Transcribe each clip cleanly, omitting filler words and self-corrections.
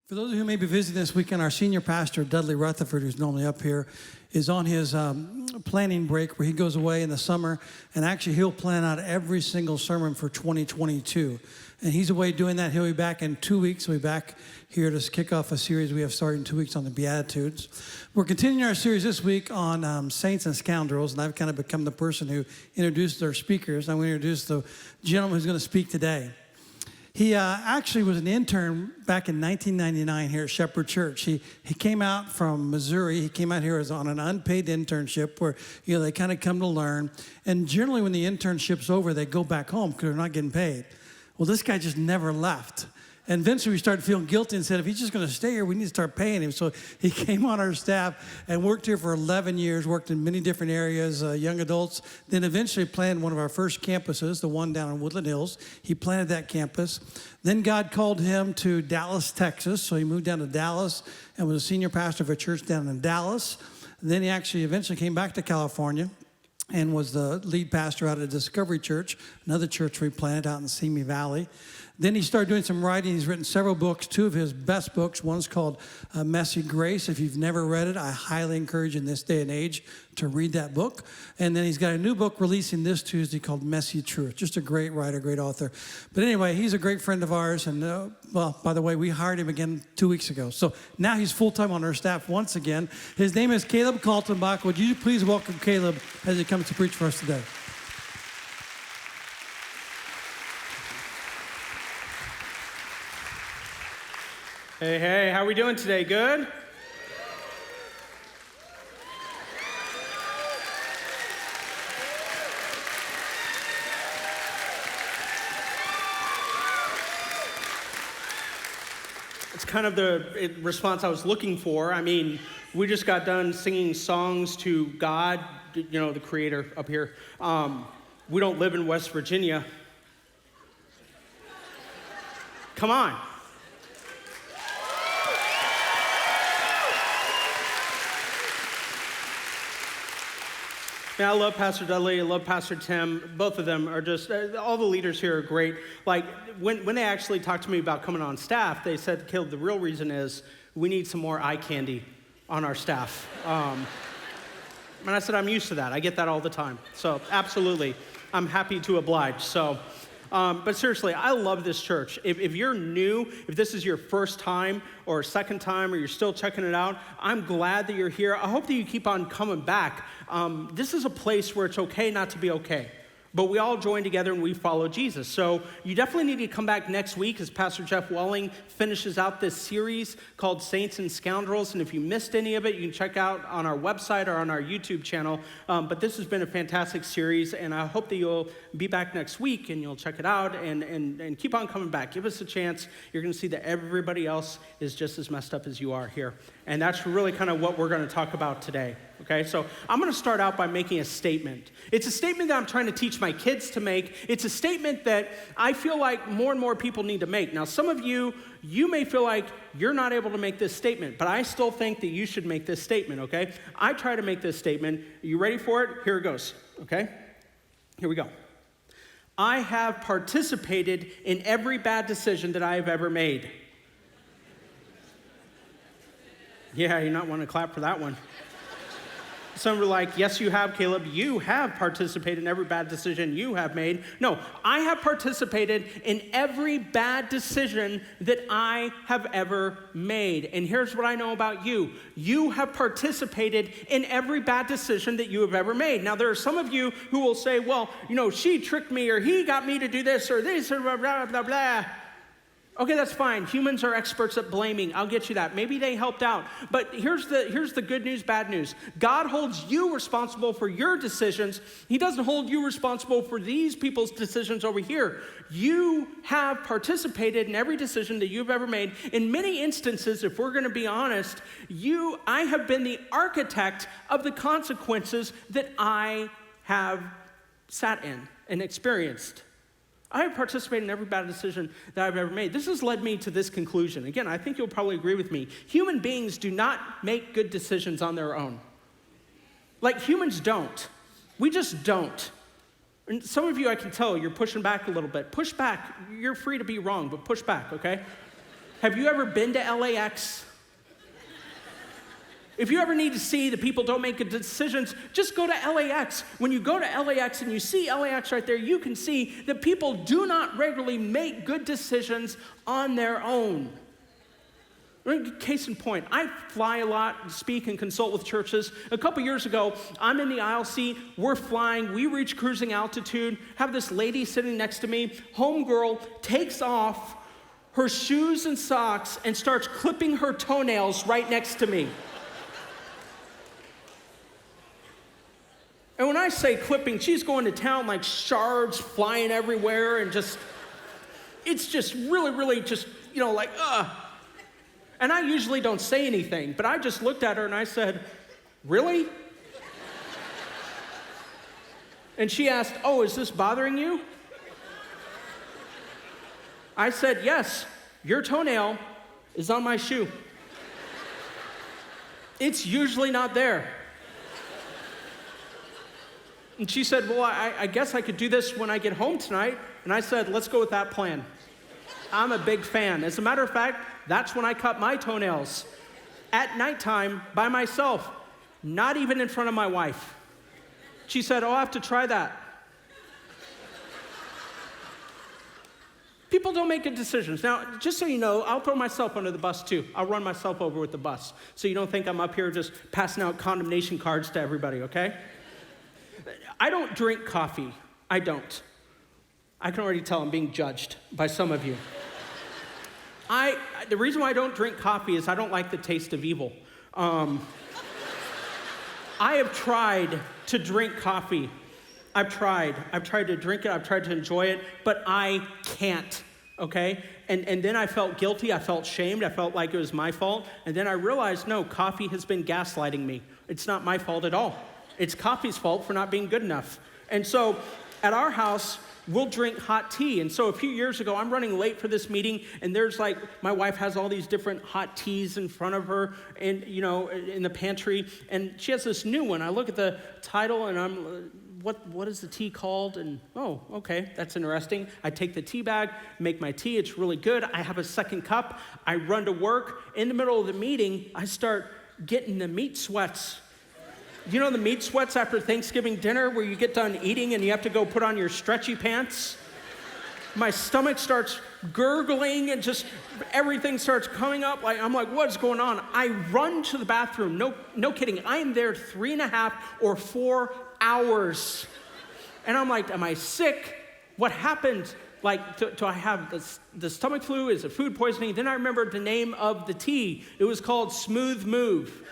For those of you who may be visiting this weekend, our senior pastor, Dudley, who's normally up here, is on his planning break where he goes away in the summer, and actually he'll plan out every single sermon for 2022. And he's away doing that. He'll be back in 2 weeks. He'll be back here to kick off a series we have started in 2 weeks on the Beatitudes. We're continuing our series this week on saints and scoundrels, and I've kind of become the person who introduced our speakers. I'm going to introduce the gentleman who's going to speak today. He actually was an intern back in 1999 here at Shepherd Church. He came out from Missouri. He came out here as on an unpaid internship where they kind of come to learn. And generally when the internship's over, they go back home because they're not getting paid. Well, this guy just never left. And eventually we started feeling guilty and said, if he's just going to stay here, we need to start paying him. So he came on our staff and worked here for 11 years, worked in many different areas, young adults, then eventually planted one of our first campuses, the one down in Woodland Hills. He planted that campus. Then God called him to Dallas, Texas. So he moved down to Dallas and was a senior pastor of a church down in Dallas. Then he actually eventually came back to California and was the lead pastor out of Discovery Church, another church we planted out in Simi Valley. Then he started doing some writing. He's written several books, two of his best books. One's called Messy Grace. If you've never read it, I highly encourage in this day and age to read that book. And then he's got a new book releasing this Tuesday called Messy Truth. Just a great writer, great author. But anyway, he's a great friend of ours. And well, by the way, we hired him again 2 weeks ago. So now he's full-time on our staff once again. His name is Caleb Kaltenbach. Would you please welcome Caleb as he comes to preach for us today? Hey, how we doing today? Good? It's kind of the response I was looking for. I mean, we just got done singing songs to God, the creator up here. We don't live in West Virginia. Come on. I love Pastor Dudley, I love Pastor Tim. Both of them are just, all the leaders here are great. Like, when they actually talked to me about coming on staff, they said, Caleb, the real reason is we need some more eye candy on our staff. And I said, I'm used to that. I get that all the time. So, absolutely, I'm happy to oblige. So, but seriously, I love this church. If you're new, if this is your first time or second time or you're still checking it out, I'm glad that you're here. I hope that you keep on coming back. This is a place where it's okay not to be okay. But we all join together and we follow Jesus. So you definitely need to come back next week as Pastor Jeff Welling finishes out this series called Saints and Scoundrels. And if you missed any of it, you can check out on our website or on our YouTube channel. But this has been a fantastic series, and I hope that you'll be back next week and you'll check it out and keep on coming back. Give us a chance. You're going to see that everybody else is just as messed up as you are here. And that's really kind of what we're going to talk about today. Okay, so I'm going to start out by making a statement. It's a statement that I'm trying to teach my kids to make. It's a statement that I feel like more and more people need to make. Now, some of you may feel like you're not able to make this statement, but I still think that you should make this statement, okay? I try to make this statement. Are you ready for it? Here it goes, okay? Here we go. I have participated in every bad decision that I have ever made. Yeah, you not want to clap for that one. Some are like, yes, you have, Caleb. You have participated in every bad decision you have made. No, I have participated in every bad decision that I have ever made. And here's what I know about you. You have participated in every bad decision that you have ever made. Now, there are some of you who will say, well, she tricked me, or he got me to do this, or this, or blah, blah, blah, blah. Okay, that's fine. Humans are experts at blaming. I'll get you that. Maybe they helped out. But here's the good news, bad news. God holds you responsible for your decisions. He doesn't hold you responsible for these people's decisions over here. You have participated in every decision that you've ever made. In many instances, if we're going to be honest, I have been the architect of the consequences that I have sat in and experienced. I have participated in every bad decision that I've ever made. This has led me to this conclusion. Again, I think you'll probably agree with me. Human beings do not make good decisions on their own. Like, humans don't. We just don't. And some of you, I can tell, you're pushing back a little bit. Push back. You're free to be wrong, but push back, okay? Have you ever been to LAX? If you ever need to see the people don't make good decisions, just go to LAX. When you go to LAX and you see LAX right there, you can see that people do not regularly make good decisions on their own. Case in point, I fly a lot, speak and consult with churches. A couple years ago, I'm in the aisle seat, we're flying, we reach cruising altitude, have this lady sitting next to me, homegirl takes off her shoes and socks and starts clipping her toenails right next to me. And when I say clipping, she's going to town like shards flying everywhere and it's just really just, like, ugh. And I usually don't say anything, but I just looked at her and I said, really? And she asked, oh, is this bothering you? I said, yes, your toenail is on my shoe. It's usually not there. And she said, well, I guess I could do this when I get home tonight. And I said, let's go with that plan. I'm a big fan. As a matter of fact, that's when I cut my toenails. At nighttime, by myself, not even in front of my wife. She said, oh, I'll have to try that. People don't make good decisions. Now, just so you know, I'll throw myself under the bus too. I'll run myself over with the bus. So you don't think I'm up here just passing out condemnation cards to everybody, okay? I don't drink coffee. I don't. I can already tell I'm being judged by some of you. The reason why I don't drink coffee is I don't like the taste of evil. I have tried to drink coffee. I've tried to drink it, I've tried to enjoy it, but I can't, okay? And then I felt guilty, I felt shamed, I felt like it was my fault, and then I realized, no, coffee has been gaslighting me. It's not my fault at all. It's coffee's fault for not being good enough. And so at our house, we'll drink hot tea. And so a few years ago, I'm running late for this meeting, and there's my wife has all these different hot teas in front of her and, in the pantry, and she has this new one. I look at the title and I'm, what is the tea called? And, oh, okay, that's interesting. I take the tea bag, make my tea. It's really good. I have a second cup. I run to work. In the middle of the meeting, I start getting the meat sweats. You know the meat sweats after Thanksgiving dinner where you get done eating and you have to go put on your stretchy pants? My stomach starts gurgling and just everything starts coming up. I'm like, what's going on? I run to the bathroom. No kidding. I am there 3.5 or 4 hours. And I'm like, am I sick? What happened? Do I have the stomach flu? Is it food poisoning? Then I remembered the name of the tea. It was called Smooth Move.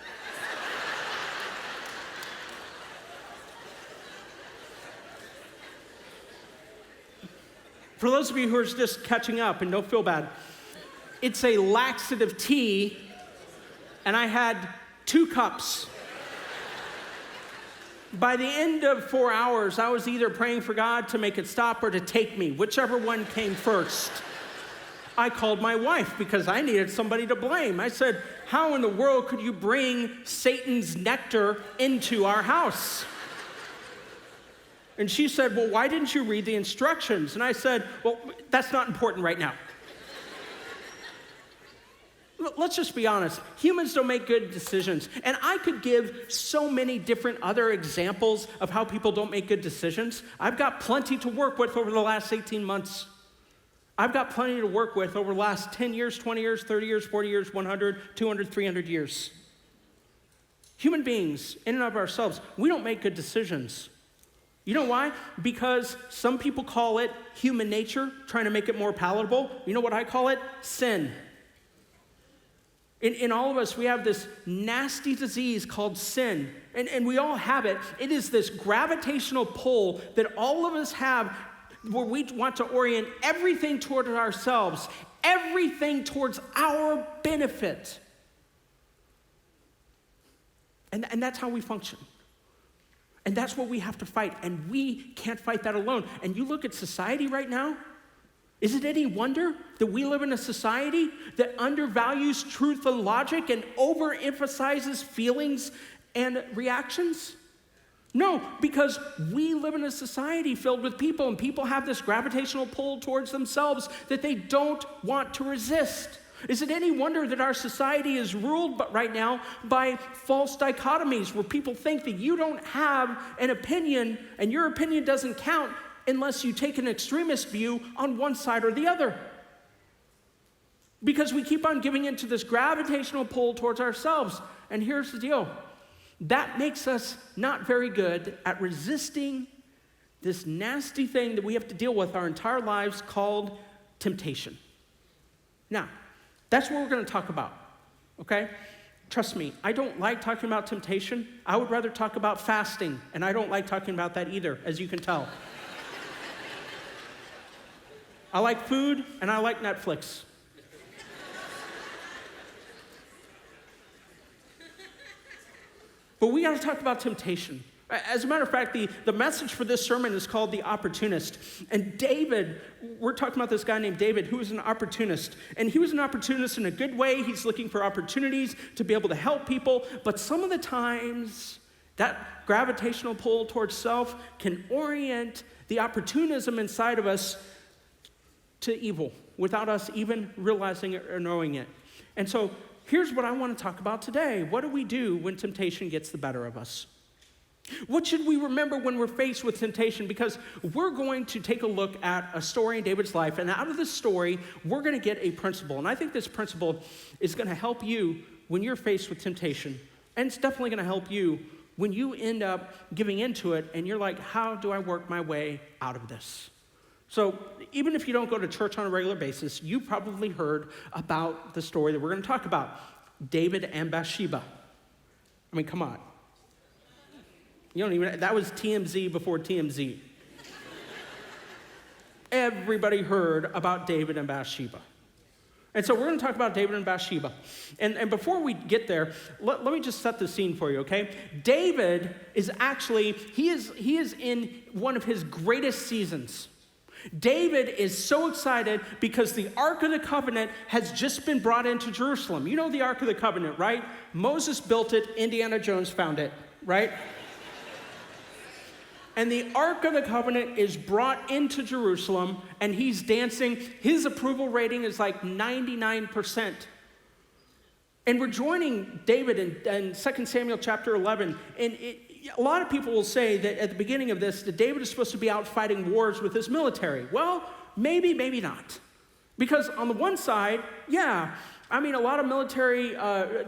For those of you who are just catching up, and don't feel bad, it's a laxative tea, and I had 2 cups. By the end of 4 hours, I was either praying for God to make it stop or to take me, whichever one came first. I called my wife because I needed somebody to blame. I said, how in the world could you bring Satan's nectar into our house? And she said, well, why didn't you read the instructions? And I said, well, that's not important right now. Let's just be honest. Humans don't make good decisions. And I could give so many different other examples of how people don't make good decisions. I've got plenty to work with over the last 18 months. I've got plenty to work with over the last 10 years, 20 years, 30 years, 40 years, 100, 200, 300 years. Human beings, in and of ourselves, we don't make good decisions. You know why? Because some people call it human nature, trying to make it more palatable. You know what I call it? Sin. In all of us, we have this nasty disease called sin. And we all have it. It is this gravitational pull that all of us have where we want to orient everything toward ourselves, everything towards our benefit. And that's how we function. And that's what we have to fight, and we can't fight that alone. And you look at society right now, is it any wonder that we live in a society that undervalues truth and logic and overemphasizes feelings and reactions? No, because we live in a society filled with people, and people have this gravitational pull towards themselves that they don't want to resist. Is it any wonder that our society is ruled right now by false dichotomies where people think that you don't have an opinion and your opinion doesn't count unless you take an extremist view on one side or the other? Because we keep on giving into this gravitational pull towards ourselves. And here's the deal. That makes us not very good at resisting this nasty thing that we have to deal with our entire lives called temptation. Now, that's what we're going to talk about, okay? Trust me, I don't like talking about temptation. I would rather talk about fasting, and I don't like talking about that either, as you can tell. I like food, and I like Netflix. But we got to talk about temptation. As a matter of fact, the message for this sermon is called The Opportunist. And David, we're talking about this guy named David, who was an opportunist. And he was an opportunist in a good way. He's looking for opportunities to be able to help people. But some of the times, that gravitational pull towards self can orient the opportunism inside of us to evil without us even realizing it or knowing it. And so here's what I want to talk about today. What do we do when temptation gets the better of us? What should we remember when we're faced with temptation? Because we're going to take a look at a story in David's life, and out of this story, we're going to get a principle. And I think this principle is going to help you when you're faced with temptation. And it's definitely going to help you when you end up giving into it, and you're like, how do I work my way out of this? So even if you don't go to church on a regular basis, you probably heard about the story that we're going to talk about, David and Bathsheba. I mean, come on. You don't even, that was TMZ before TMZ. Everybody heard about David and Bathsheba. And so we're going to talk about David and Bathsheba. And before we get there, let me just set the scene for you, okay? David is actually, he is in one of his greatest seasons. David is so excited because the Ark of the Covenant has just been brought into Jerusalem. You know the Ark of the Covenant, right? Moses built it, Indiana Jones found it, right? And the Ark of the Covenant is brought into Jerusalem, and he's dancing. His approval rating is like 99%. And we're joining David in 2 Samuel chapter 11. And a lot of people will say that at the beginning of this, that David is supposed to be out fighting wars with his military. Well, maybe, maybe not. Because on the one side, yeah, I mean, a lot of military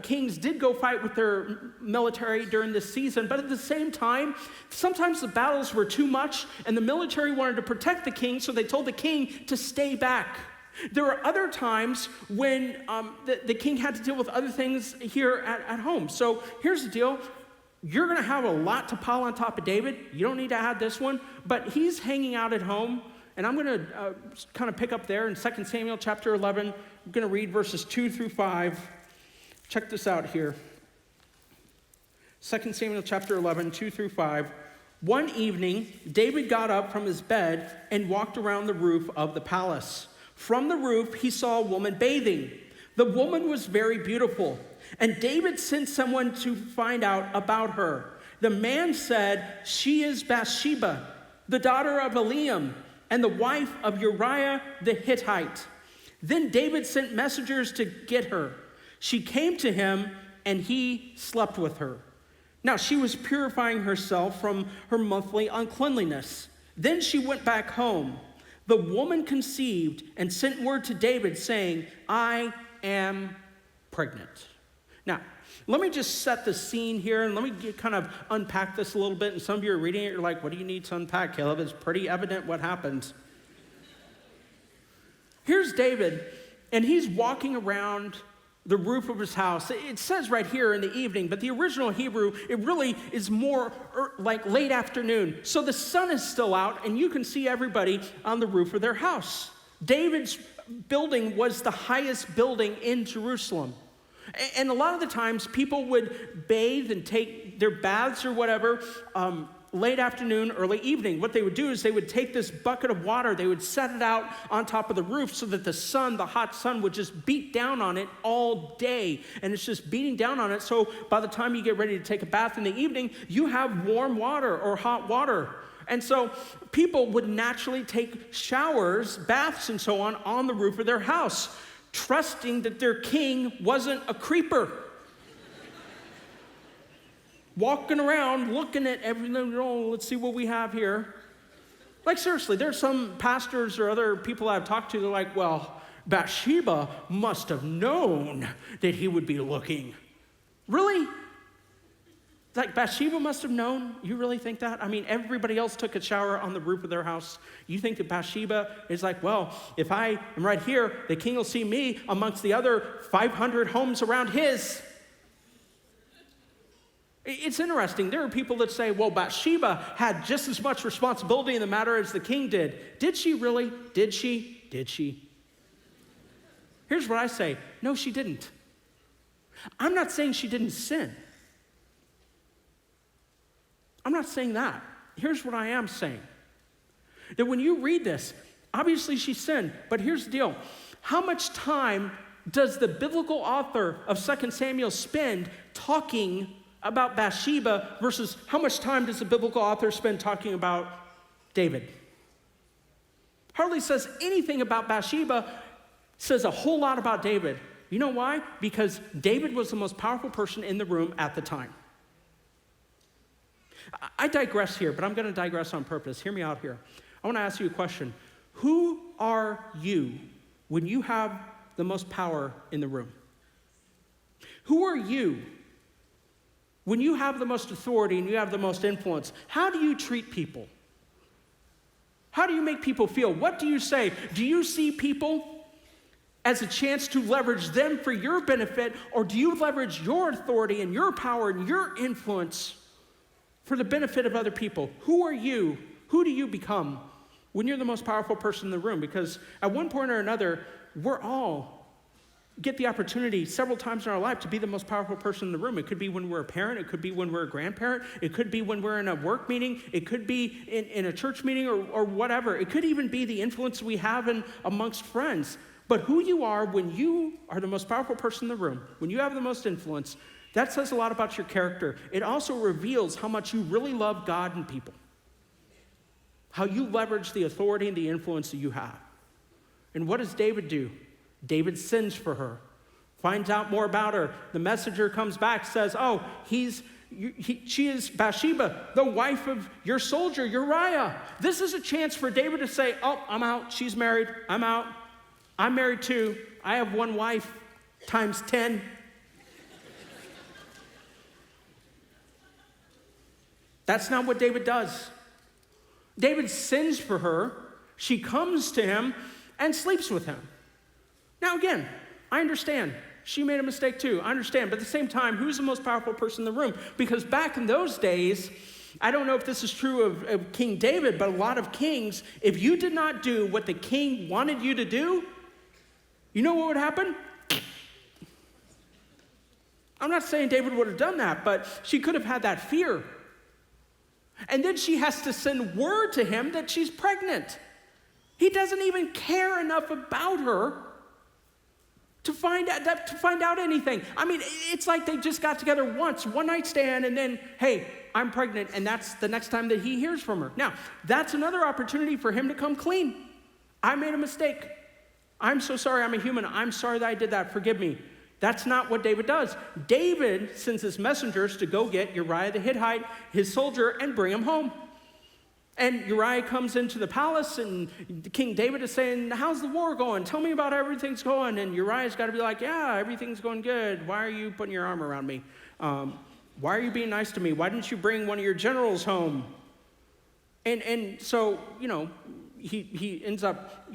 kings did go fight with their military during this season, but at the same time, sometimes the battles were too much, and the military wanted to protect the king, so they told the king to stay back. There were other times when the king had to deal with other things here at home. So here's the deal. You're going to have a lot to pile on top of David. You don't need to add this one, but he's hanging out at home. And I'm going to kind of pick up there in 2 Samuel chapter 11. I'm going to read verses 2 through 5. Check this out here. 2 Samuel chapter 11, 2 through 5. One evening, David got up from his bed and walked around the roof of the palace. From the roof, he saw a woman bathing. The woman was very beautiful, and David sent someone to find out about her. The man said, "She is Bathsheba, the daughter of Eliam, and the wife of Uriah the Hittite." Then David sent messengers to get her. She came to him, and he slept with her. Now she was purifying herself from her monthly uncleanliness. Then she went back home. The woman conceived and sent word to David saying, "I am pregnant." Now, let me just set the scene here, and let me kind of unpack this a little bit. And some of you are reading it, you're like, what do you need to unpack, Caleb? It's pretty evident what happens. Here's David, and he's walking around the roof of his house. It says right here in the evening, but the original Hebrew, it really is more like late afternoon. So the sun is still out, and you can see everybody on the roof of their house. David's building was the highest building in Jerusalem. And a lot of the times, people would bathe and take their baths or whatever late afternoon, early evening. What they would do is they would take this bucket of water, they would set it out on top of the roof so that the sun, the hot sun, would just beat down on it all day. And it's just beating down on it. So by the time you get ready to take a bath in the evening, you have warm water or hot water. And so people would naturally take showers, baths, and so on the roof of their house. trusting that their king wasn't a creeper. Walking around, looking at everything, oh, let's see what we have here. Like, seriously, there's some pastors or other people I've talked to, they're like, well, Bathsheba must have known that he would be looking. Really? Like, Bathsheba must have known? You really think that? I mean, everybody else took a shower on the roof of their house. You think that Bathsheba is like, well, if I am right here, the king will see me amongst the other 500 homes around his. It's interesting. There are people that say, well, Bathsheba had just as much responsibility in the matter as the king did. Did she really? Did she? Did she? Here's what I say. No, she didn't. I'm not saying she didn't sin. I'm not saying that. Here's what I am saying. That when you read this, obviously she sinned, but here's the deal. How much time does the biblical author of 2 Samuel spend talking about Bathsheba versus how much time does the biblical author spend talking about David? Hardly says anything about Bathsheba, says a whole lot about David. You know why? Because David was the most powerful person in the room at the time. I digress here, but I'm going to digress on purpose. Hear me out here. I want to ask you a question. Who are you when you have the most power in the room? Who are you when you have the most authority and you have the most influence? How do you treat people? How do you make people feel? What do you say? Do you see people as a chance to leverage them for your benefit, or do you leverage your authority and your power and your influence for the benefit of other people? Who are you? Who do you become when you're the most powerful person in the room? Because at one point or another, we're all get the opportunity several times in our life to be the most powerful person in the room. It could be when we're a parent. It could be when we're a grandparent. It could be when we're in a work meeting. It could be in a church meeting or whatever. It could even be the influence we have amongst friends. But who you are when you are the most powerful person in the room, when you have the most influence, that says a lot about your character. It also reveals how much you really love God and people, how you leverage the authority and the influence that you have. And what does David do? David sins for her, finds out more about her. The messenger comes back, says, oh, she is Bathsheba, the wife of your soldier, Uriah. This is a chance for David to say, oh, I'm out. She's married. I'm out. I'm married too. I have one wife times 10. That's not what David does. David sins for her. She comes to him and sleeps with him. Now again, I understand. She made a mistake too. I understand. But at the same time, who's the most powerful person in the room? Because back in those days, I don't know if this is true of King David, but a lot of kings, if you did not do what the king wanted you to do, you know what would happen? I'm not saying David would have done that, but she could have had that fear. And then she has to send word to him that she's pregnant. He doesn't even care enough about her to find out anything. I mean, it's like they just got together once, one night stand, and then, hey, I'm pregnant, and that's the next time that he hears from her. Now, that's another opportunity for him to come clean. I made a mistake. I'm so sorry. I'm a human. I'm sorry that I did that. Forgive me. That's not what David does. David sends his messengers to go get Uriah the Hittite, his soldier, and bring him home. And Uriah comes into the palace, and King David is saying, how's the war going? Tell me about how everything's going. And Uriah's got to be like, yeah, everything's going good. Why are you putting your arm around me? Why are you being nice to me? Why didn't you bring one of your generals home? And so, he ends up,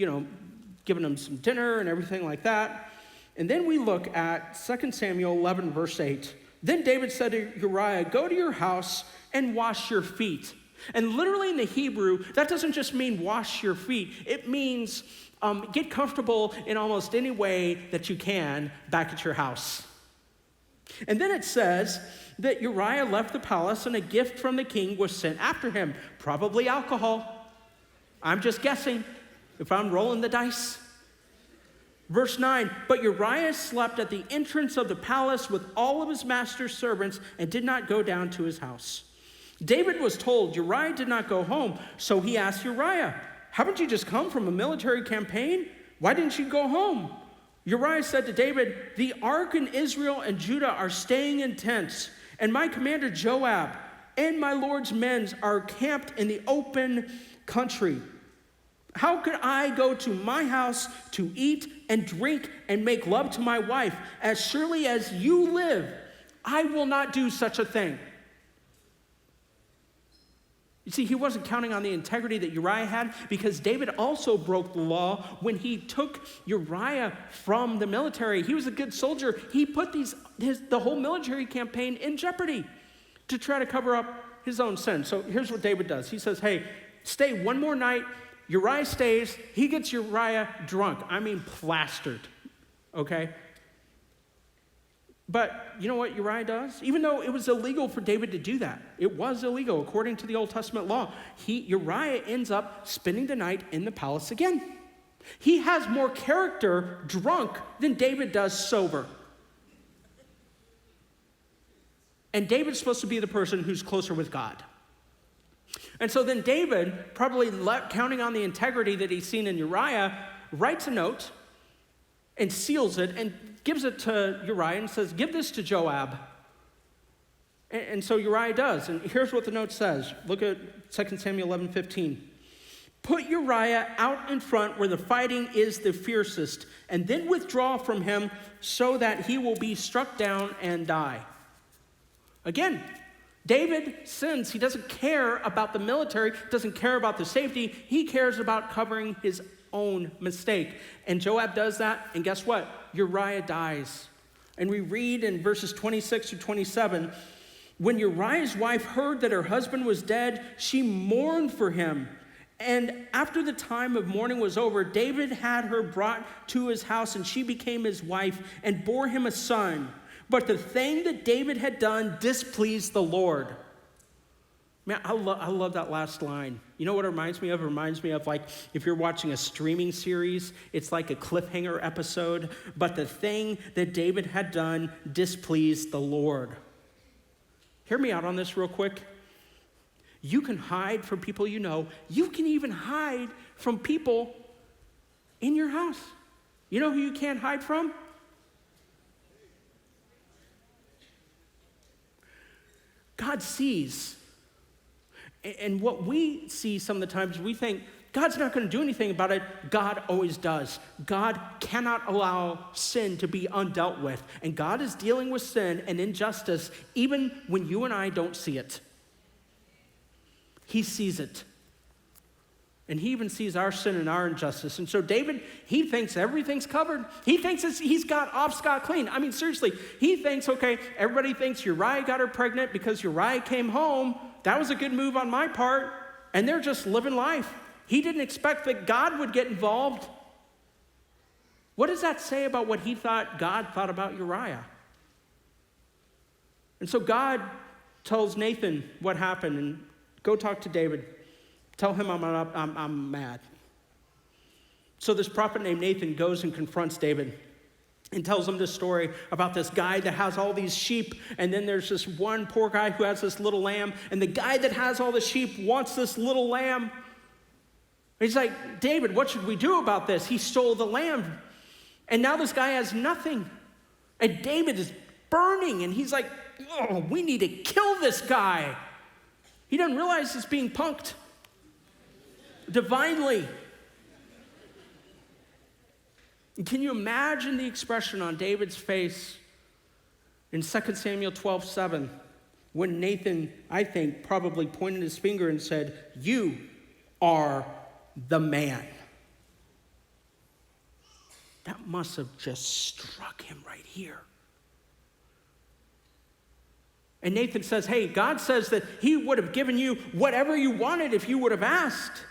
giving him some dinner and everything like that. And then we look at 2 Samuel 11, verse 8. Then David said to Uriah, go to your house and wash your feet. And literally in the Hebrew, that doesn't just mean wash your feet. It means get comfortable in almost any way that you can back at your house. And then it says that Uriah left the palace and a gift from the king was sent after him, probably alcohol. I'm just guessing if I'm rolling the dice. Verse 9, but Uriah slept at the entrance of the palace with all of his master's servants and did not go down to his house. David was told Uriah did not go home, so he asked Uriah, haven't you just come from a military campaign? Why didn't you go home? Uriah said to David, the ark and Israel and Judah are staying in tents, and my commander Joab and my Lord's men are camped in the open country. How could I go to my house to eat and drink and make love to my wife? As surely as you live, I will not do such a thing. You see, he wasn't counting on the integrity that Uriah had, because David also broke the law when he took Uriah from the military. He was a good soldier. He put the whole military campaign in jeopardy to try to cover up his own sin. So here's what David does. He says, hey, stay one more night. Uriah stays. He gets Uriah drunk. I mean, plastered, okay? But you know what Uriah does? Even though it was illegal for David to do that, it was illegal according to the Old Testament law, Uriah ends up spending the night in the palace again. He has more character drunk than David does sober. And David's supposed to be the person who's closer with God. And so then David, probably counting on the integrity that he's seen in Uriah, writes a note and seals it and gives it to Uriah and says, give this to Joab. And so Uriah does. And here's what the note says. Look at 2 Samuel 11:15. Put Uriah out in front where the fighting is the fiercest, and then withdraw from him so that he will be struck down and die. Again, David sins. He doesn't care about the military, doesn't care about the safety. He cares about covering his own mistake. And Joab does that, and guess what? Uriah dies. And we read in verses 26 to 27, when Uriah's wife heard that her husband was dead, she mourned for him. And after the time of mourning was over, David had her brought to his house, and she became his wife and bore him a son. But the thing that David had done displeased the Lord. Man, I love that last line. You know what it reminds me of? It reminds me of, like, if you're watching a streaming series, it's like a cliffhanger episode. But the thing that David had done displeased the Lord. Hear me out on this real quick. You can hide from people you know. You can even hide from people in your house. You know who you can't hide from? God sees. And what we see some of the times, we think, God's not going to do anything about it. God always does. God cannot allow sin to be undealt with. And God is dealing with sin and injustice even when you and I don't see it. He sees it. And he even sees our sin and our injustice. And so David, he thinks everything's covered. He thinks he's got off scot-clean. I mean, seriously, he thinks, okay, everybody thinks Uriah got her pregnant because Uriah came home. That was a good move on my part. And they're just living life. He didn't expect that God would get involved. What does that say about what he thought God thought about Uriah? And so God tells Nathan what happened, and go talk to David. Tell him I'm mad. So this prophet named Nathan goes and confronts David and tells him this story about this guy that has all these sheep, and then there's this one poor guy who has this little lamb, and the guy that has all the sheep wants this little lamb. And he's like, David, what should we do about this? He stole the lamb, and now this guy has nothing. And David is burning, and he's like, oh, we need to kill this guy. He doesn't realize he's being punked divinely. And can you imagine the expression on David's face in 2 Samuel 12:7 when Nathan, I think, probably pointed his finger and said, you are the man. That must have just struck him right here. And Nathan says, hey, God says that he would have given you whatever you wanted if you would have asked.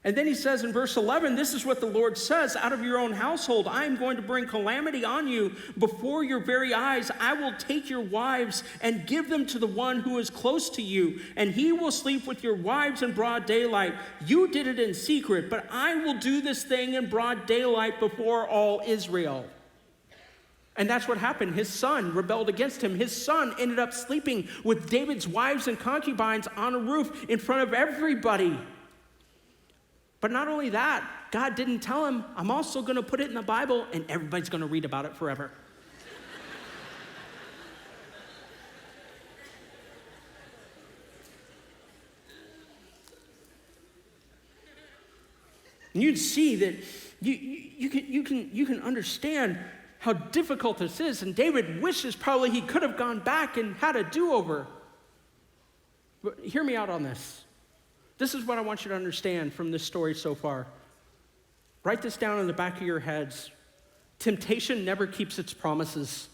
And then he says in verse 11, this is what the Lord says, out of your own household, I am going to bring calamity on you. Before your very eyes, I will take your wives and give them to the one who is close to you, and he will sleep with your wives in broad daylight. You did it in secret, but I will do this thing in broad daylight before all Israel. And that's what happened. His son rebelled against him. His son ended up sleeping with David's wives and concubines on a roof in front of everybody. But not only that, God didn't tell him, I'm also going to put it in the Bible, and everybody's going to read about it forever. And you'd see that you can understand how difficult this is. And David wishes probably he could have gone back and had a do-over. But hear me out on this. This is what I want you to understand from this story so far. Write this down in the back of your heads. Temptation never keeps its promises.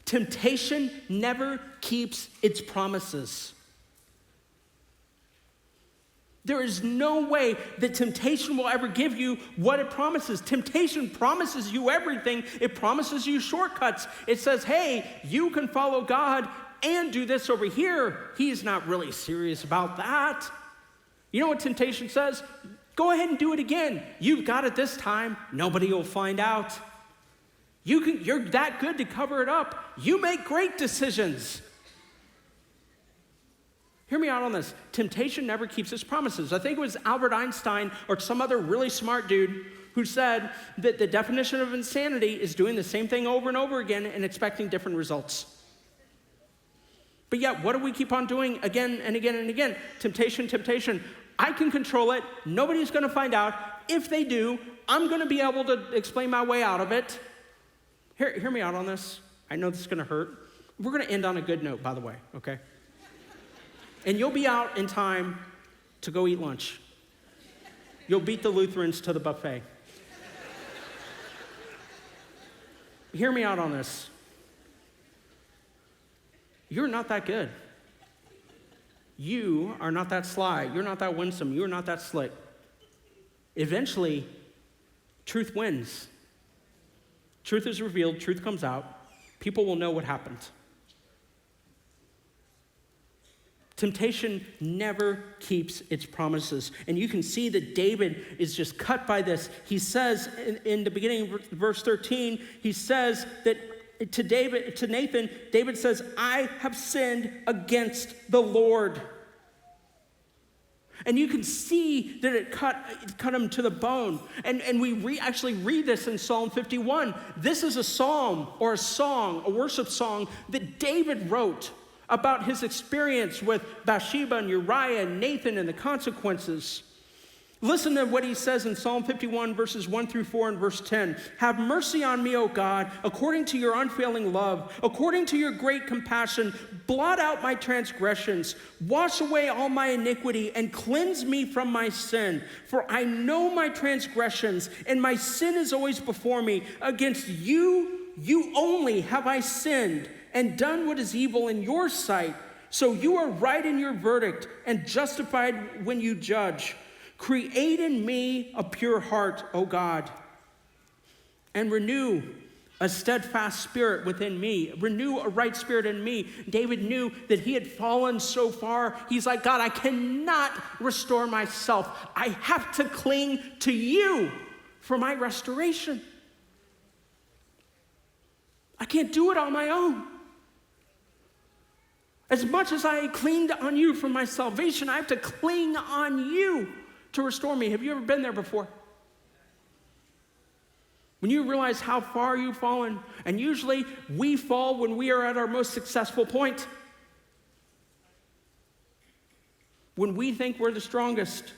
Temptation never keeps its promises. There is no way that temptation will ever give you what it promises. Temptation promises you everything. It promises you shortcuts. It says, hey, you can follow God and do this over here. He's not really serious about that. You know what temptation says? Go ahead and do it again. You've got it this time. Nobody will find out. You're that good to cover it up. You make great decisions. Hear me out on this. Temptation never keeps its promises. I think it was Albert Einstein or some other really smart dude who said that the definition of insanity is doing the same thing over and over again and expecting different results. But yet, what do we keep on doing again and again and again? Temptation, temptation. I can control it. Nobody's going to find out. If they do, I'm going to be able to explain my way out of it. Hear me out on this. I know this is going to hurt. We're going to end on a good note, by the way, okay? And you'll be out in time to go eat lunch. You'll beat the Lutherans to the buffet. Hear me out on this. You're not that good. You are not that sly. You're not that winsome. You're not that slick. Eventually, truth wins. Truth is revealed. Truth comes out. People will know what happened. Temptation never keeps its promises. And you can see that David is just cut by this. He says in the beginning of verse 13, he says that to Nathan, David says, I have sinned against the Lord. And you can see that it cut him to the bone. And we actually read this in Psalm 51. This is a psalm or a song, a worship song that David wrote about his experience with Bathsheba and Uriah and Nathan and the consequences. Listen to what he says in Psalm 51, verses 1 through 4 and verse 10. Have mercy on me, O God, according to your unfailing love, according to your great compassion. Blot out my transgressions, wash away all my iniquity, and cleanse me from my sin. For I know my transgressions, and my sin is always before me. Against you only have I sinned, and done what is evil in your sight. So you are right in your verdict, and justified when you judge. Create in me a pure heart, O God, and renew a steadfast spirit within me. Renew a right spirit in me. David knew that he had fallen so far. He's like, God, I cannot restore myself. I have to cling to you for my restoration. I can't do it on my own. As much as I cleaned on you for my salvation, I have to cling on you to restore me. Have you ever been there before? When you realize how far you've fallen, and usually we fall when we are at our most successful point. When we think we're the strongest.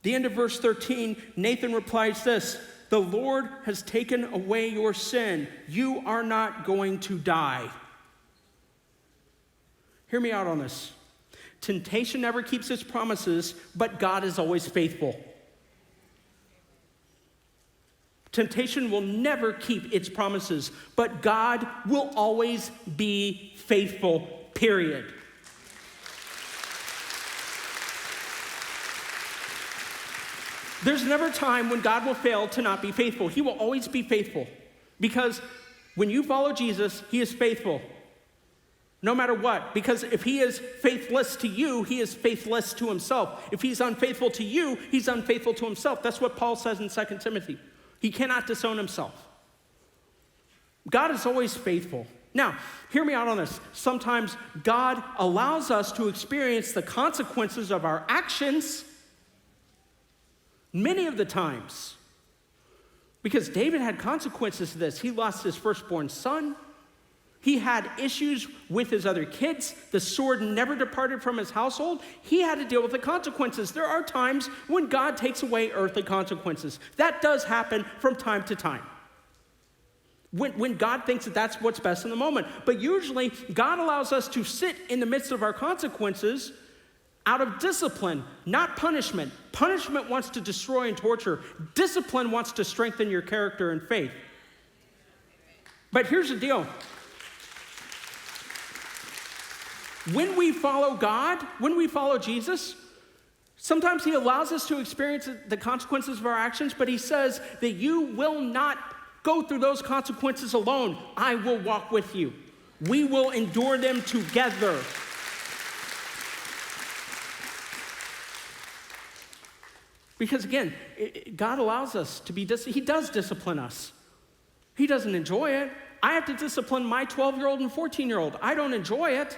The end of verse 13, Nathan replies this, the Lord has taken away your sin. You are not going to die. Hear me out on this. Temptation never keeps its promises, but God is always faithful. Temptation will never keep its promises, but God will always be faithful, period. There's never a time when God will fail to not be faithful. He will always be faithful, because when you follow Jesus, he is faithful. No matter what, because if he is faithless to you, he is faithless to himself. If he's unfaithful to you, he's unfaithful to himself. That's what Paul says in 2 Timothy. He cannot disown himself. God is always faithful. Now, hear me out on this. Sometimes God allows us to experience the consequences of our actions Many of the times. Because David had consequences to this. He lost his firstborn son. He had issues with his other kids. The sword never departed from his household. He had to deal with the consequences. There are times when God takes away earthly consequences. That does happen from time to time. When God thinks that that's what's best in the moment. But usually, God allows us to sit in the midst of our consequences out of discipline, not punishment. Punishment wants to destroy and torture. Discipline wants to strengthen your character and faith. But here's the deal. When we follow God, when we follow Jesus, sometimes he allows us to experience the consequences of our actions, but he says that you will not go through those consequences alone. I will walk with you. We will endure them together. Because again, God allows us to be, he does discipline us. He doesn't enjoy it. I have to discipline my 12-year-old and 14-year-old. I don't enjoy it.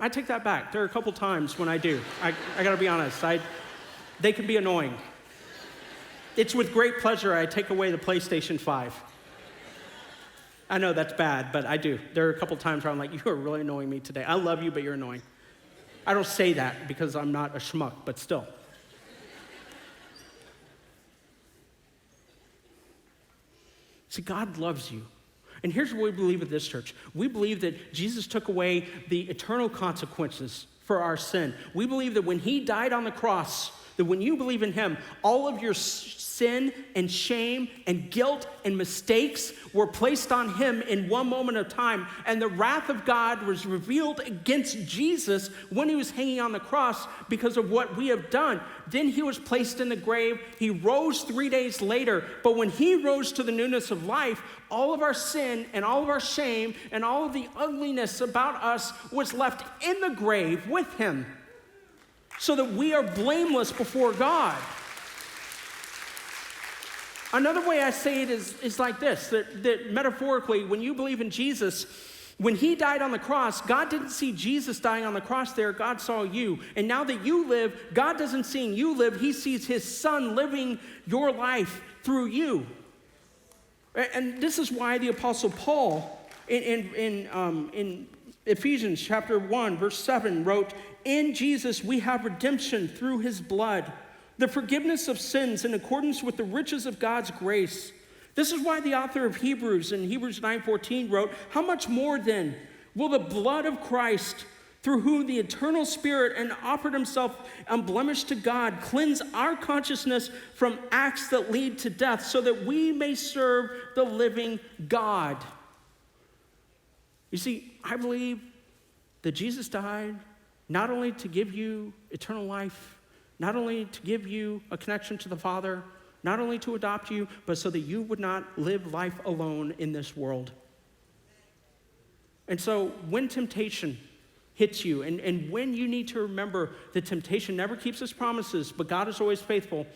I take that back. There are a couple times when I do. I gotta be honest. They can be annoying. It's with great pleasure I take away the PlayStation 5. I know that's bad, but I do. There are a couple times where I'm like, you are really annoying me today. I love you, but you're annoying. I don't say that because I'm not a schmuck, but still. See, God loves you. And here's what we believe at this church. We believe that Jesus took away the eternal consequences for our sin. We believe that when he died on the cross, that when you believe in him, all of your sin and shame and guilt and mistakes were placed on him in one moment of time. And the wrath of God was revealed against Jesus when he was hanging on the cross because of what we have done. Then he was placed in the grave. He rose 3 days later. But when he rose to the newness of life, all of our sin and all of our shame and all of the ugliness about us was left in the grave with him, so that we are blameless before God. Another way I say it is like this, that metaphorically, when you believe in Jesus, when he died on the cross, God didn't see Jesus dying on the cross there, God saw you. And now that you live, God doesn't see you live, he sees his son living your life through you. And this is why the Apostle Paul in Ephesians chapter 1, verse 7 wrote, "In Jesus we have redemption through his blood, the forgiveness of sins in accordance with the riches of God's grace." This is why the author of Hebrews in Hebrews 9:14 wrote, "How much more then will the blood of Christ, through whom the eternal Spirit and offered himself unblemished to God, cleanse our consciousness from acts that lead to death, so that we may serve the living God." You see, I believe that Jesus died not only to give you eternal life, not only to give you a connection to the Father, not only to adopt you, but so that you would not live life alone in this world. And so when temptation hits you, and when you need to remember that temptation never keeps its promises, but God is always faithful,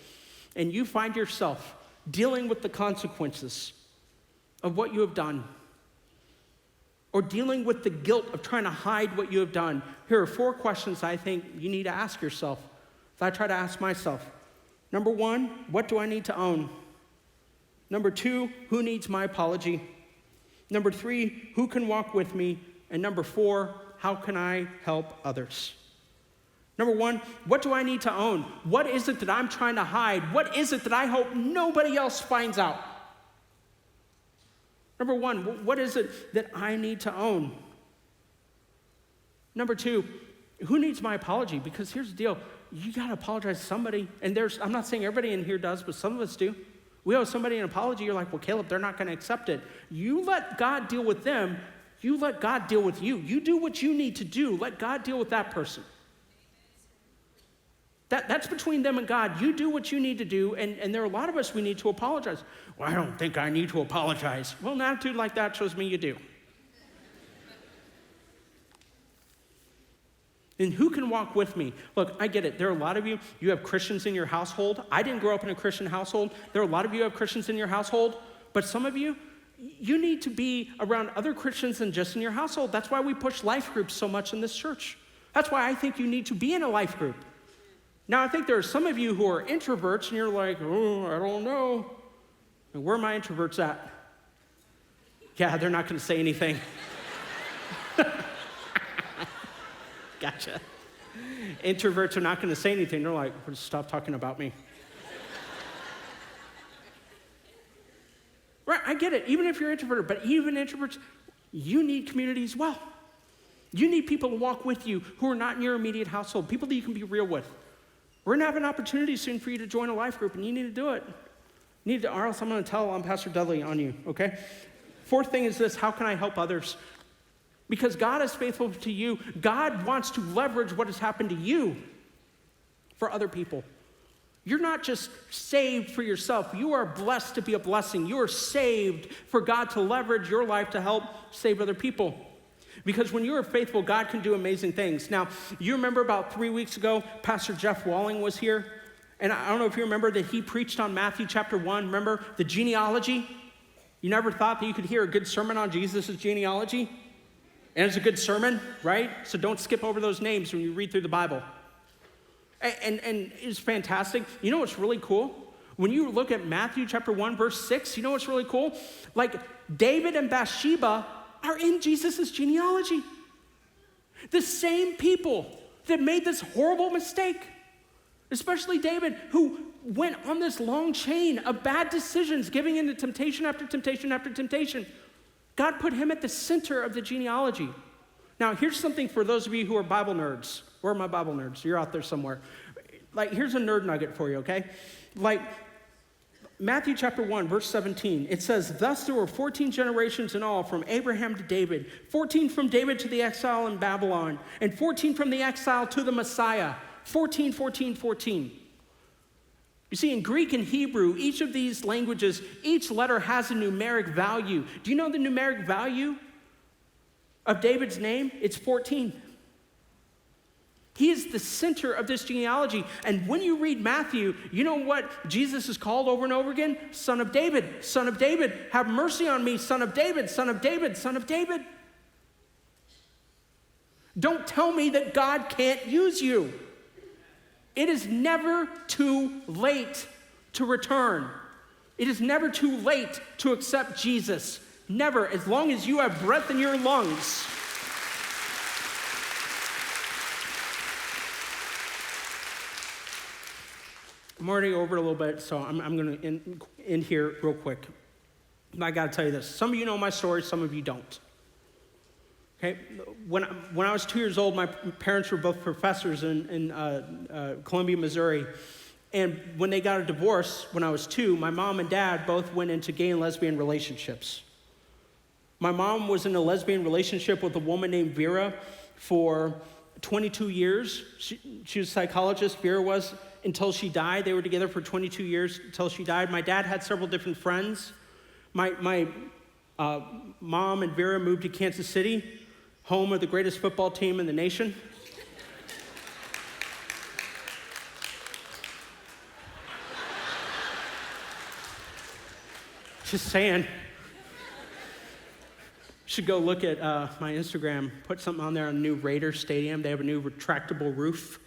and you find yourself dealing with the consequences of what you have done, or dealing with the guilt of trying to hide what you have done, here are 4 questions I think you need to ask yourself, that I try to ask myself. Number 1, what do I need to own? Number 2, who needs my apology? Number 3, who can walk with me? And number 4, how can I help others? Number 1, what do I need to own? What is it that I'm trying to hide? What is it that I hope nobody else finds out? Number 1, what is it that I need to own? Number 2, who needs my apology? Because here's the deal, you gotta apologize to somebody. And I'm not saying everybody in here does, but some of us do. We owe somebody an apology, you're like, well, Caleb, they're not gonna accept it. You let God deal with them, you let God deal with you. You do what you need to do, let God deal with that person. That's between them and God. You do what you need to do, and there are a lot of us we need to apologize. Well, I don't think I need to apologize. Well, an attitude like that shows me you do. And who can walk with me? Look, I get it. There are a lot of you have Christians in your household. I didn't grow up in a Christian household. There are a lot of you who have Christians in your household, but some of you need to be around other Christians than just in your household. That's why we push life groups so much in this church. That's why I think you need to be in a life group. Now, I think there are some of you who are introverts, and you're like, oh, I don't know. And where are my introverts at? Yeah, they're not going to say anything. Gotcha. Introverts are not going to say anything. They're like, stop talking about me. Right, I get it. Even if you're introverted, but even introverts, you need community as well. You need people to walk with you who are not in your immediate household, people that you can be real with. We're going to have an opportunity soon for you to join a life group, and you need to do it. You need to, or else I'm going to tell Pastor Dudley on you, okay? Fourth thing is this: how can I help others? Because God is faithful to you. God wants to leverage what has happened to you for other people. You're not just saved for yourself. You are blessed to be a blessing. You are saved for God to leverage your life to help save other people. Because when you are faithful, God can do amazing things. Now, you remember about 3 weeks ago, Pastor Jeff Walling was here. And I don't know if you remember that he preached on Matthew chapter 1. Remember the genealogy? You never thought that you could hear a good sermon on Jesus' genealogy? And it's a good sermon, right? So don't skip over those names when you read through the Bible. And it's fantastic. You know what's really cool? When you look at Matthew chapter 1, verse 6, you know what's really cool? Like, David and Bathsheba are in Jesus' genealogy. The same people that made this horrible mistake, especially David, who went on this long chain of bad decisions, giving into temptation after temptation after temptation. God put him at the center of the genealogy. Now, here's something for those of you who are Bible nerds. Where are my Bible nerds? You're out there somewhere. Like, here's a nerd nugget for you, okay? Like, Matthew chapter 1, verse 17, it says, thus there were 14 generations in all from Abraham to David, 14 from David to the exile in Babylon, and 14 from the exile to the Messiah. 14, 14, 14. You see, in Greek and Hebrew, each of these languages, each letter has a numeric value. Do you know the numeric value of David's name? It's 14. He is the center of this genealogy. And when you read Matthew, you know what Jesus is called over and over again? Son of David, Son of David. Have mercy on me, Son of David, Son of David, Son of David. Don't tell me that God can't use you. It is never too late to return. It is never too late to accept Jesus. Never, as long as you have breath in your lungs. I'm already over it a little bit, so I'm going to end here real quick. I got to tell you this. Some of you know my story, some of you don't. Okay, when I was 2 years old, my parents were both professors in Columbia, Missouri. And when they got a divorce when I was 2, my mom and dad both went into gay and lesbian relationships. My mom was in a lesbian relationship with a woman named Vera for 22 years. She was a psychologist, Vera was, until she died. They were together for 22 years until she died. My dad had several different friends. My mom and Vera moved to Kansas City, home of the greatest football team in the nation. Just saying. Should go look at my Instagram, put something on there on the new Raiders stadium. They have a new retractable roof.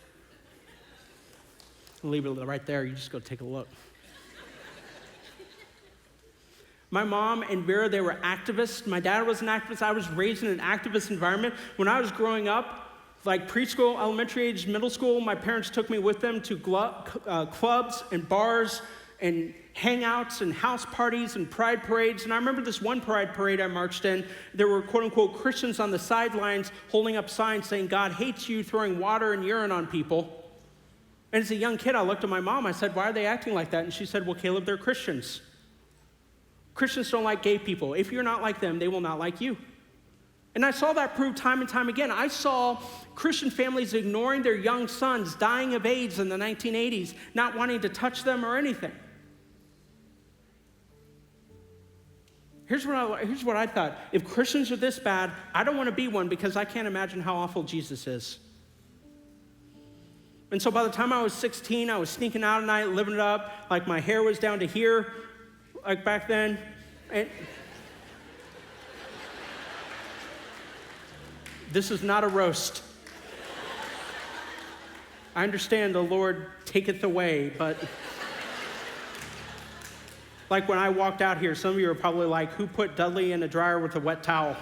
I'll leave it right there. You just go take a look. My mom and Vera, they were activists. My dad was an activist. I was raised in an activist environment. When I was growing up, like preschool, elementary age, middle school, my parents took me with them to clubs and bars and hangouts and house parties and pride parades. And I remember this one pride parade I marched in. There were quote-unquote Christians on the sidelines holding up signs saying, God hates you, throwing water and urine on people. And as a young kid, I looked at my mom. I said, why are they acting like that? And she said, well, Caleb, they're Christians. Christians don't like gay people. If you're not like them, they will not like you. And I saw that proved time and time again. I saw Christian families ignoring their young sons dying of AIDS in the 1980s, not wanting to touch them or anything. Here's what I thought. If Christians are this bad, I don't want to be one because I can't imagine how awful Jesus is. And so by the time I was 16, I was sneaking out at night, living it up, like my hair was down to here, like back then. And this is not a roast. I understand the Lord taketh away, but like when I walked out here, some of you are probably like, who put Dudley in a dryer with a wet towel?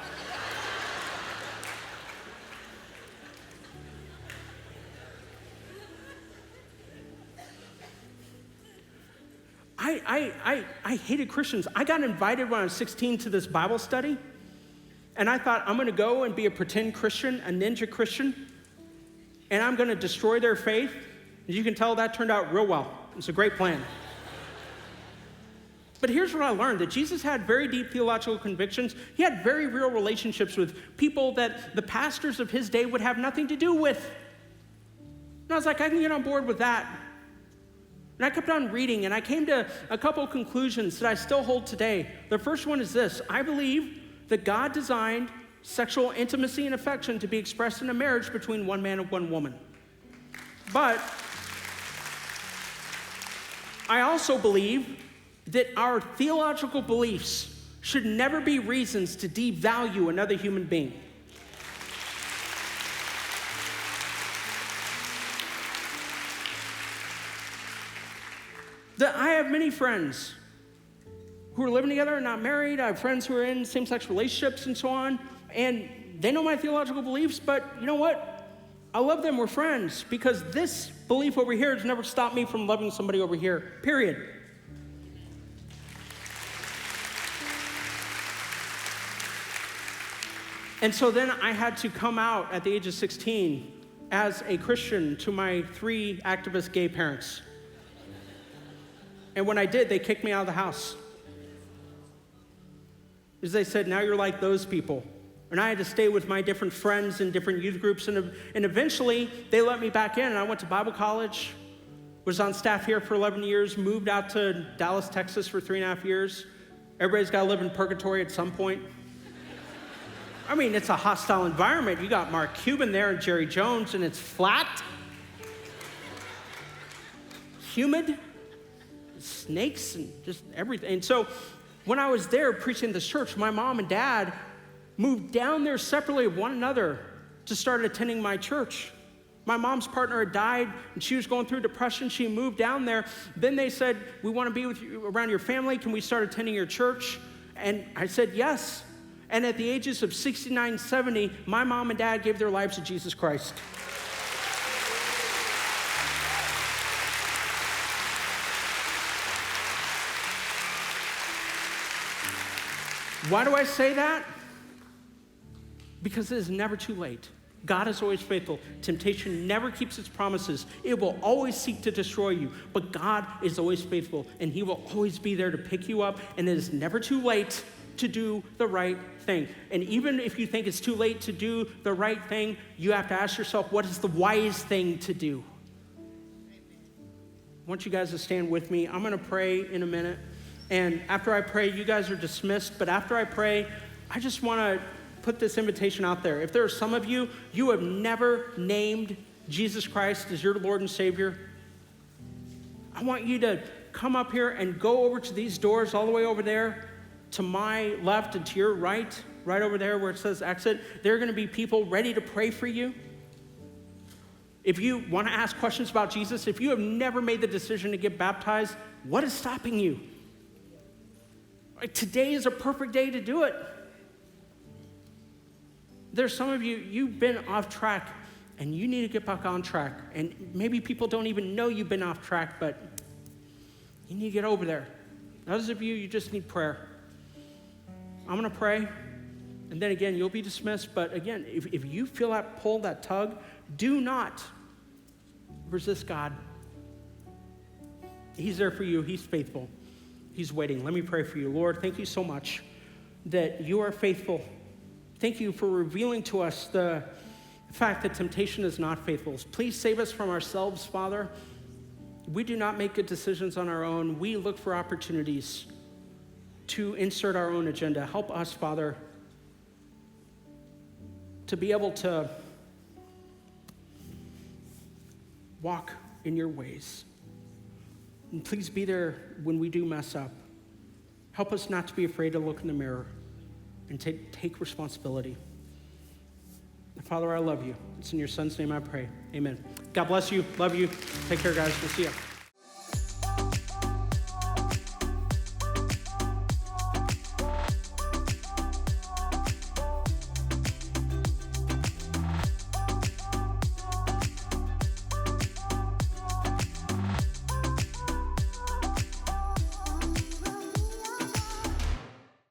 I hated Christians. I got invited when I was 16 to this Bible study, and I thought, I'm going to go and be a pretend Christian, a ninja Christian, and I'm going to destroy their faith. As you can tell, that turned out real well. It's a great plan. But here's what I learned, that Jesus had very deep theological convictions. He had very real relationships with people that the pastors of his day would have nothing to do with. And I was like, I can get on board with that. And I kept on reading, and I came to a couple of conclusions that I still hold today. The first one is this: I believe that God designed sexual intimacy and affection to be expressed in a marriage between one man and one woman. But I also believe that our theological beliefs should never be reasons to devalue another human being. I have many friends who are living together and not married. I have friends who are in same-sex relationships and so on, and they know my theological beliefs, but you know what? I love them, we're friends, because this belief over here has never stopped me from loving somebody over here, period. And so then I had to come out at the age of 16 as a Christian to my 3 activist gay parents. And when I did, they kicked me out of the house. Because they said, now you're like those people. And I had to stay with my different friends in different youth groups. And eventually, they let me back in. And I went to Bible college, was on staff here for 11 years, moved out to Dallas, Texas for 3.5 years. Everybody's got to live in purgatory at some point. I mean, it's a hostile environment. You got Mark Cuban there and Jerry Jones, and it's flat, humid, snakes, and just everything. And so when I was there preaching this church, my mom and dad moved down there separately of one another to start attending my church. My mom's partner had died, and she was going through depression. She moved down there. Then they said, we want to be with you around your family. Can we start attending your church? And I said, yes. And at the ages of 69, 70, my mom and dad gave their lives to Jesus Christ. Why do I say that? Because it is never too late. God is always faithful. Temptation never keeps its promises. It will always seek to destroy you, but God is always faithful, and he will always be there to pick you up, and it is never too late to do the right thing. And even if you think it's too late to do the right thing, you have to ask yourself, what is the wise thing to do? I want you guys to stand with me. I'm going to pray in a minute. And after I pray, you guys are dismissed. But after I pray, I just want to put this invitation out there. If there are some of you, you have never named Jesus Christ as your Lord and Savior, I want you to come up here and go over to these doors all the way over there, to my left and to your right, right over there where it says exit. There are going to be people ready to pray for you. If you want to ask questions about Jesus, if you have never made the decision to get baptized, what is stopping you? Today is a perfect day to do it. There's some of you, you've been off track, and you need to get back on track. And maybe people don't even know you've been off track, but you need to get over there. Others of you, you just need prayer. I'm going to pray, and then again, you'll be dismissed. But again, if you feel that pull, that tug, do not resist God. He's there for you. He's faithful. He's waiting. Let me pray for you. Lord, thank you so much that you are faithful. Thank you for revealing to us the fact that temptation is not faithful. Please save us from ourselves, Father. We do not make good decisions on our own. We look for opportunities to insert our own agenda. Help us, Father, to be able to walk in your ways. And please be there when we do mess up. Help us not to be afraid to look in the mirror and take responsibility. Father, I love you. It's in your son's name I pray. Amen. God bless you. Love you. Take care, guys. We'll see you.